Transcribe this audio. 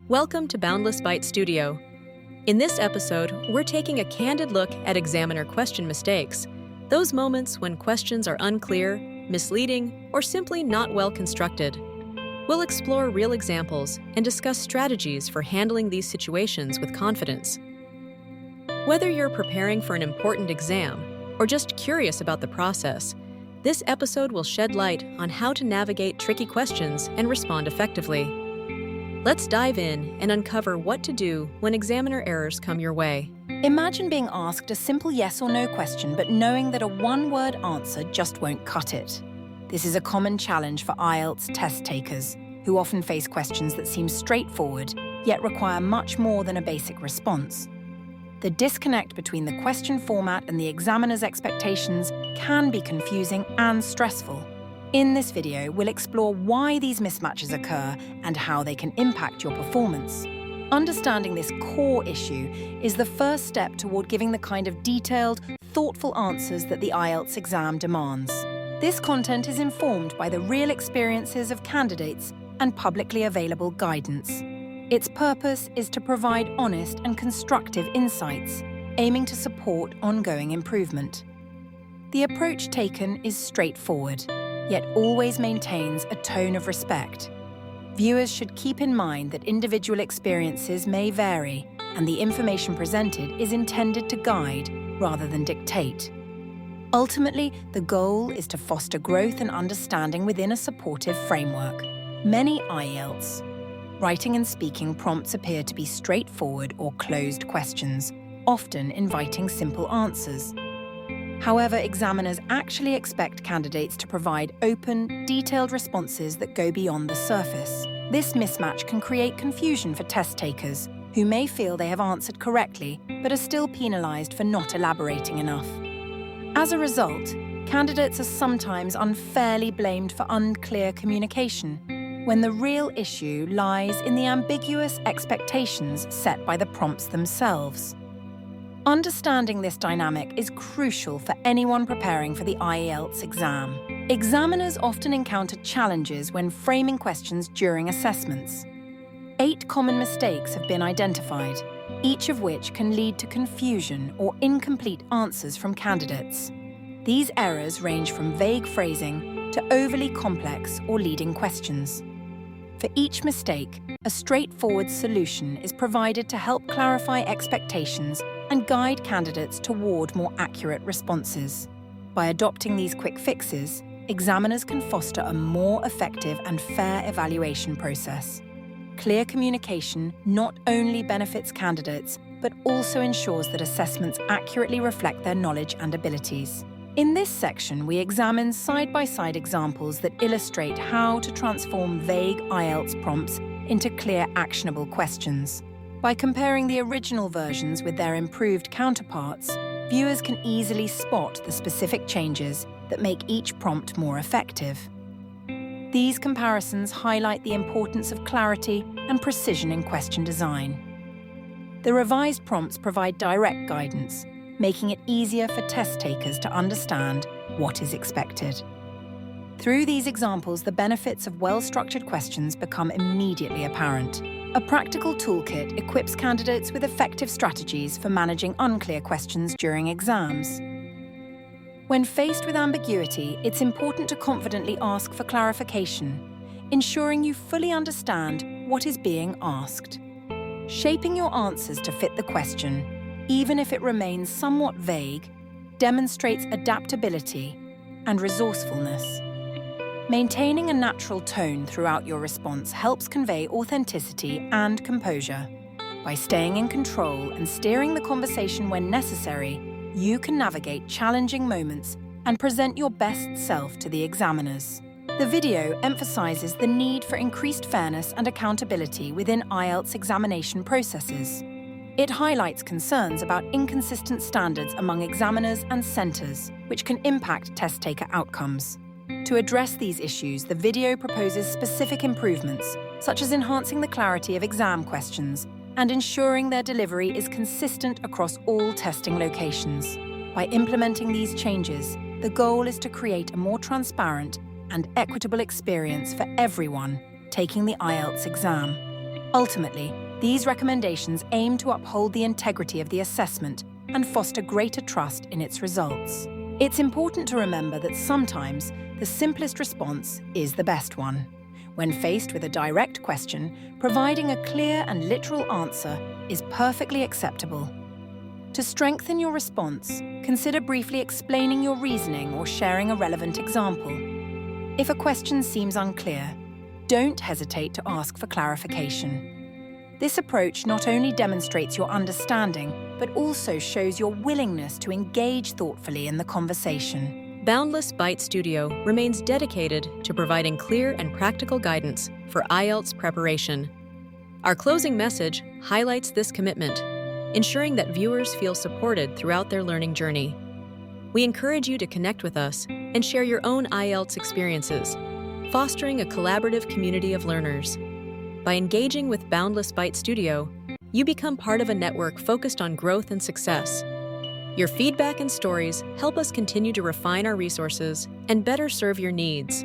Welcome to Boundless Byte Studio. In this episode, we're taking a candid look at examiner question mistakes, those moments when questions are unclear, misleading, or simply not well constructed. We'll explore real examples and discuss strategies for handling these situations with confidence. Whether you're preparing for an important exam or just curious about the process, this episode will shed light on how to navigate tricky questions and respond effectively. Let's dive in and uncover what to do when examiner errors come your way. Imagine being asked a simple yes or no question, but knowing that a one-word answer just won't cut it. This is a common challenge for IELTS test takers, who often face questions that seem straightforward, yet require much more than a basic response. The disconnect between the question format and the examiner's expectations can be confusing and stressful. In this video, we'll explore why these mismatches occur and how they can impact your performance. Understanding this core issue is the first step toward giving the kind of detailed, thoughtful answers that the IELTS exam demands. This content is informed by the real experiences of candidates and publicly available guidance. Its purpose is to provide honest and constructive insights, aiming to support ongoing improvement. The approach taken is straightforward, yet always maintains a tone of respect. Viewers should keep in mind that individual experiences may vary, and the information presented is intended to guide rather than dictate. Ultimately, the goal is to foster growth and understanding within a supportive framework. Many IELTS writing and speaking prompts appear to be straightforward or closed questions, often inviting simple answers. However, examiners actually expect candidates to provide open, detailed responses that go beyond the surface. This mismatch can create confusion for test takers, who may feel they have answered correctly but are still penalized for not elaborating enough. As a result, candidates are sometimes unfairly blamed for unclear communication, when the real issue lies in the ambiguous expectations set by the prompts themselves. Understanding this dynamic is crucial for anyone preparing for the IELTS exam. Examiners often encounter challenges when framing questions during assessments. 8 common mistakes have been identified, each of which can lead to confusion or incomplete answers from candidates. These errors range from vague phrasing to overly complex or leading questions. For each mistake, a straightforward solution is provided to help clarify expectations and guide candidates toward more accurate responses. By adopting these quick fixes, examiners can foster a more effective and fair evaluation process. Clear communication not only benefits candidates, but also ensures that assessments accurately reflect their knowledge and abilities. In this section, we examine side-by-side examples that illustrate how to transform vague IELTS prompts into clear, actionable questions. By comparing the original versions with their improved counterparts, viewers can easily spot the specific changes that make each prompt more effective. These comparisons highlight the importance of clarity and precision in question design. The revised prompts provide direct guidance, making it easier for test takers to understand what is expected. Through these examples, the benefits of well-structured questions become immediately apparent. A practical toolkit equips candidates with effective strategies for managing unclear questions during exams. When faced with ambiguity, it's important to confidently ask for clarification, ensuring you fully understand what is being asked. Shaping your answers to fit the question, even if it remains somewhat vague, demonstrates adaptability and resourcefulness. Maintaining a natural tone throughout your response helps convey authenticity and composure. By staying in control and steering the conversation when necessary, you can navigate challenging moments and present your best self to the examiners. The video emphasizes the need for increased fairness and accountability within IELTS examination processes. It highlights concerns about inconsistent standards among examiners and centers, which can impact test taker outcomes. To address these issues, the video proposes specific improvements, such as enhancing the clarity of exam questions and ensuring their delivery is consistent across all testing locations. By implementing these changes, the goal is to create a more transparent and equitable experience for everyone taking the IELTS exam. Ultimately, these recommendations aim to uphold the integrity of the assessment and foster greater trust in its results. It's important to remember that sometimes the simplest response is the best one. When faced with a direct question, providing a clear and literal answer is perfectly acceptable. To strengthen your response, consider briefly explaining your reasoning or sharing a relevant example. If a question seems unclear, don't hesitate to ask for clarification. This approach not only demonstrates your understanding, but also shows your willingness to engage thoughtfully in the conversation. Boundless Byte Studio remains dedicated to providing clear and practical guidance for IELTS preparation. Our closing message highlights this commitment, ensuring that viewers feel supported throughout their learning journey. We encourage you to connect with us and share your own IELTS experiences, fostering a collaborative community of learners. By engaging with Boundless Byte Studio, you become part of a network focused on growth and success. Your feedback and stories help us continue to refine our resources and better serve your needs.